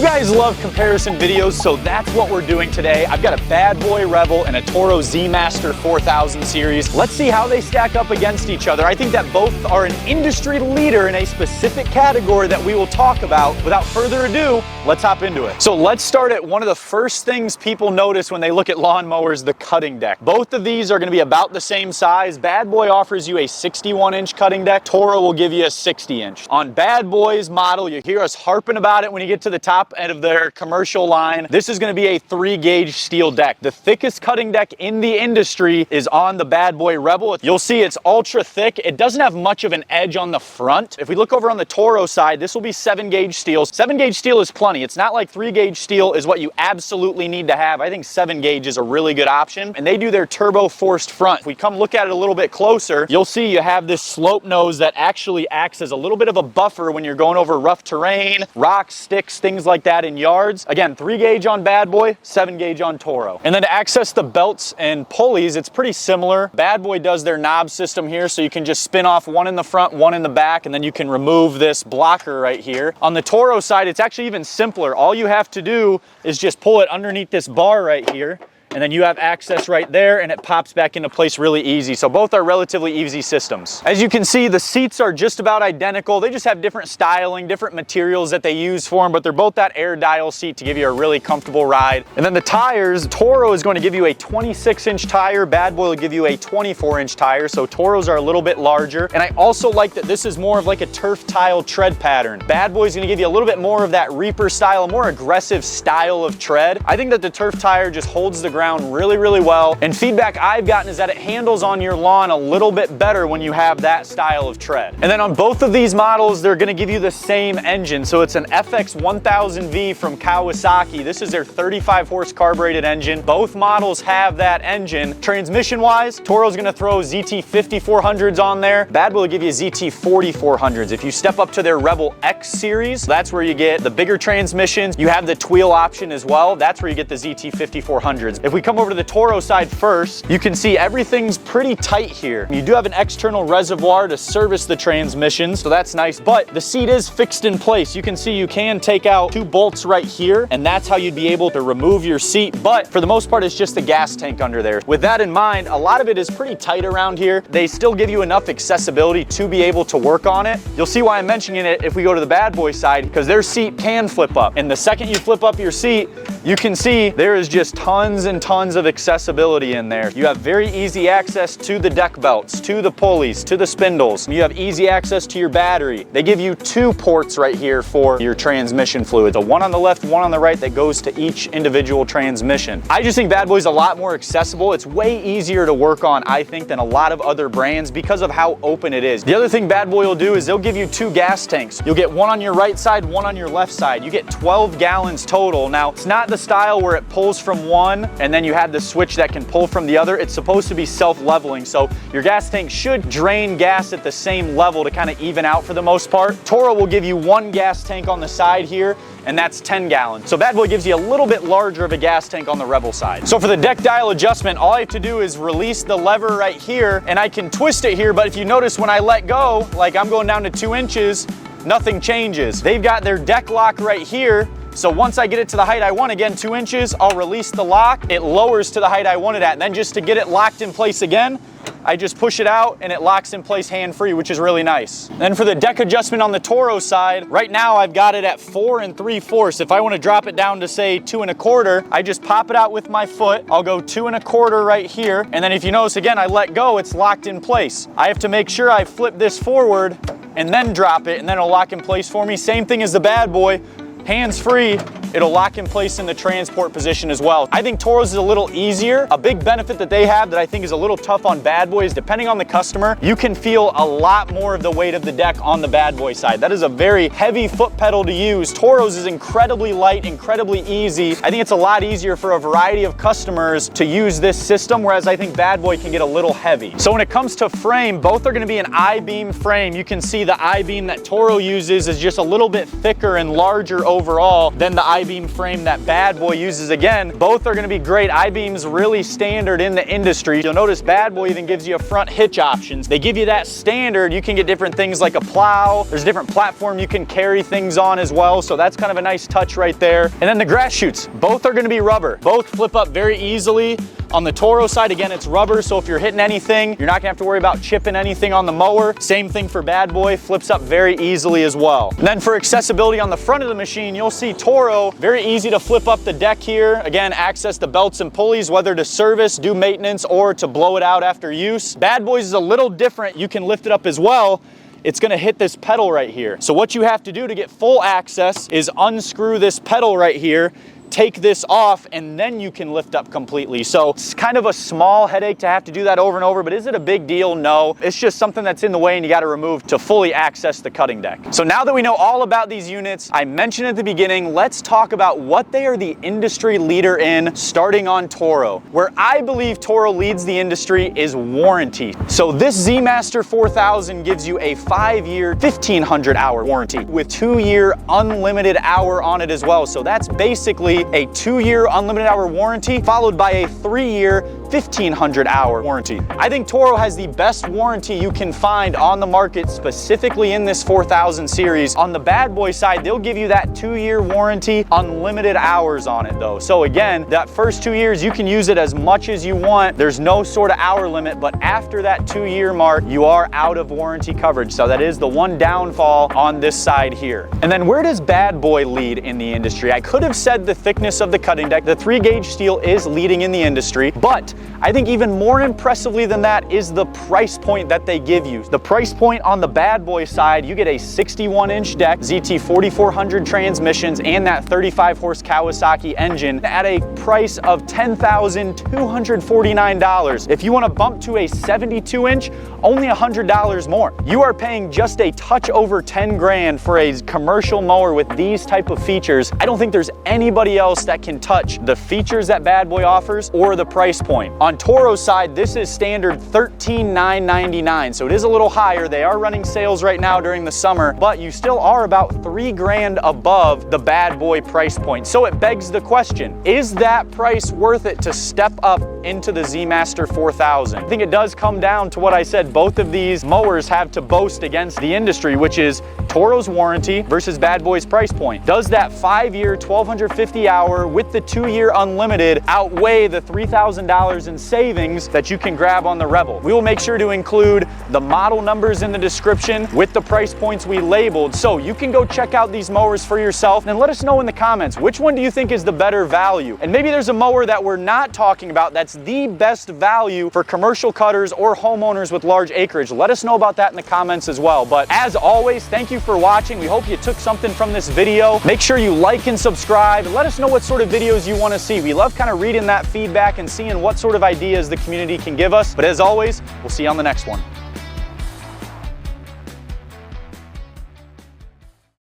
guys love comparison videos, so that's what we're doing today. I've got a Bad Boy Rebel and a Toro Z Master 4000 series. Let's see how they stack up against each other. I think that both are an industry leader in a specific category that we will talk about. Without further ado, let's hop into it. So let's start at one of the first things people notice when they look at lawnmowers, the cutting deck. Both of these are going to be about the same size. Bad Boy offers you a 61-inch cutting deck. Toro will give you a 60-inch. On Bad Boy's model, you hear us harping about it when you get to the top end of their commercial line. This is going to be a 3-gauge steel deck. The thickest cutting deck in the industry is on the Bad Boy Rebel. You'll see it's ultra thick. It doesn't have much of an edge on the front. If we look over on the Toro side, this will be 7-gauge steel. 7-gauge steel is plenty. It's not like 3-gauge steel is what you absolutely need to have. I think 7-gauge is a really good option, and they do their turbo forced front. If we come look at it a little bit closer, you'll see you have this slope nose that actually acts as a little bit of a buffer when you're going over rough terrain, rocks, sticks, things like that in yards. Again, 3-gauge on Bad Boy, 7-gauge on Toro. And then to access the belts and pulleys, it's pretty similar. Bad Boy does their knob system here, so you can just spin off one in the front, one in the back, and then you can remove this blocker right here. On the Toro side, it's actually even simpler. All you have to do is just pull it underneath this bar right here, and then you have access right there, and it pops back into place really easy. So both are relatively easy systems. As you can see, the seats are just about identical. They just have different styling, different materials that they use for them, but they're both that air dial seat to give you a really comfortable ride. And then the tires, Toro is going to give you a 26-inch tire. Bad Boy will give you a 24-inch tire, so Toros are a little bit larger. And I also like that this is more of like a turf tile tread pattern. Bad Boy is going to give you a little bit more of that Reaper style, a more aggressive style of tread. I think that the turf tire just holds the ground really well, and feedback I've gotten is that it handles on your lawn a little bit better when you have that style of tread. And then on both of these models, they're going to give you the same engine. So it's an FX 1000V from Kawasaki. This is their 35 horse carbureted engine. Both models have that engine. Transmission wise, Toro's going to throw ZT 5400s on there. Bad Boy will give you ZT 4400s. If you step up to their Rebel X series, that's where you get the bigger transmissions. You have the Tweel option as well. That's where you get the ZT 5400s. If we come over to the Toro side first, you can see everything's pretty tight here. You do have an external reservoir to service the transmissions, so that's nice, but the seat is fixed in place. You can see you can take out 2 bolts right here, and that's how you'd be able to remove your seat, but for the most part, it's just a gas tank under there. With that in mind, a lot of it is pretty tight around here. They still give you enough accessibility to be able to work on it. You'll see why I'm mentioning it if we go to the Bad Boy side, because their seat can flip up, and the second you flip up your seat, you can see there is just tons and tons of accessibility in there. You have very easy access to the deck belts, to the pulleys, to the spindles. You have easy access to your battery. They give you 2 ports right here for your transmission fluid. The one on the left, one on the right that goes to each individual transmission. I just think Bad Boy's a lot more accessible. It's way easier to work on, I think, than a lot of other brands because of how open it is. The other thing Bad Boy will do is they'll give you 2 gas tanks. You'll get one on your right side, one on your left side. You get 12 gallons total. Now, it's not the style where it pulls from one and then you have the switch that can pull from the other. It's supposed to be self-leveling, so your gas tank should drain gas at the same level to kind of even out for the most part. Toro will give you 1 gas tank on the side here, and that's 10 gallons. So Bad Boy gives you a little bit larger of a gas tank on the Rebel side. So for the deck dial adjustment, all I have to do is release the lever right here, and I can twist it here, but if you notice when I let go, like I'm going down to 2 inches, nothing changes. They've got their deck lock right here. So once I get it to the height I want, again, 2 inches, I'll release the lock. It lowers to the height I want it at. And then just to get it locked in place again, I just push it out and it locks in place hand-free, which is really nice. Then for the deck adjustment on the Toro side, right now I've got it at 4 3/4. If I want to drop it down to say 2 1/4, I just pop it out with my foot. I'll go 2 1/4 right here. And then if you notice, again, I let go, it's locked in place. I have to make sure I flip this forward and then drop it, and then it'll lock in place for me. Same thing as the Bad Boy. Hands-free, it'll lock in place in the transport position as well. I think Toro's is a little easier. A big benefit that they have that I think is a little tough on Bad Boy is depending on the customer, you can feel a lot more of the weight of the deck on the Bad Boy side. That is a very heavy foot pedal to use. Toro's is incredibly light, incredibly easy. I think it's a lot easier for a variety of customers to use this system, whereas I think Bad Boy can get a little heavy. So when it comes to frame, both are gonna be an I-beam frame. You can see the I-beam that Toro uses is just a little bit thicker and larger overall than the I-beam frame that Bad Boy uses. Again, both are going to be great. I-beam's really standard in the industry. You'll notice Bad Boy even gives you a front hitch options. They give you that standard. You can get different things like a plow. There's a different platform you can carry things on as well, so that's kind of a nice touch right there. And then the grass chutes, both are going to be rubber. Both flip up very easily. On the Toro side, again, it's rubber, so if you're hitting anything, you're not gonna have to worry about chipping anything on the mower. Same thing for Bad Boy, flips up very easily as well. And then for accessibility on the front of the machine, you'll see Toro, very easy to flip up the deck here. Again, access the belts and pulleys, whether to service, do maintenance, or to blow it out after use. Bad Boy's is a little different. You can lift it up as well. It's gonna hit this pedal right here. So what you have to do to get full access is unscrew this pedal right here, take this off, and then you can lift up completely. So it's kind of a small headache to have to do that over and over, but is it a big deal? No. It's just something that's in the way and you gotta remove to fully access the cutting deck. So now that we know all about these units, I mentioned at the beginning, let's talk about what they are the industry leader in, starting on Toro. Where I believe Toro leads the industry is warranty. So this Z-Master 4000 gives you a 5-year, 1,500 hour warranty with 2-year unlimited hour on it as well. So that's basically a 2-year unlimited hour warranty followed by a 3-year 1,500 hour warranty. I think Toro has the best warranty you can find on the market, specifically in this 4000 series. On the Bad Boy side, they'll give you that 2-year warranty, unlimited hours on it though. So again, that first 2 years, you can use it as much as you want. There's no sort of hour limit, but after that 2-year mark, you are out of warranty coverage. So that is the one downfall on this side here. And then where does Bad Boy lead in the industry? I could have said the thickness of the cutting deck. The 3-gauge steel is leading in the industry, but I think even more impressively than that is the price point that they give you. The price point on the Bad Boy side, you get a 61-inch deck, ZT 4400 transmissions, and that 35-horse Kawasaki engine at a price of $10,249. If you want to bump to a 72-inch, only $100 more. You are paying just a touch over 10 grand for a commercial mower with these type of features. I don't think there's anybody else that can touch the features that Bad Boy offers or the price point. On Toro's side, this is standard $13,999, so it is a little higher. They are running sales right now during the summer, but you still are about 3 grand above the Bad Boy price point. So it begs the question, is that price worth it to step up into the Z-Master 4000? I think it does come down to what I said both of these mowers have to boast against the industry, which is Toro's warranty versus Bad Boy's price point. Does that 5-year, 1,250 hour with the 2-year unlimited outweigh the $3,000 in savings that you can grab on the Rebel? We will make sure to include the model numbers in the description with the price points we labeled, so you can go check out these mowers for yourself and let us know in the comments, which one do you think is the better value? And maybe there's a mower that we're not talking about that's the best value for commercial cutters or homeowners with large acreage. Let us know about that in the comments as well. But as always, thank you for watching. We hope you took something from this video. Make sure you like and subscribe. Let us know what sort of videos you want to see. We love kind of reading that feedback and seeing what sort of ideas the community can give us. But as always, we'll see you on the next one.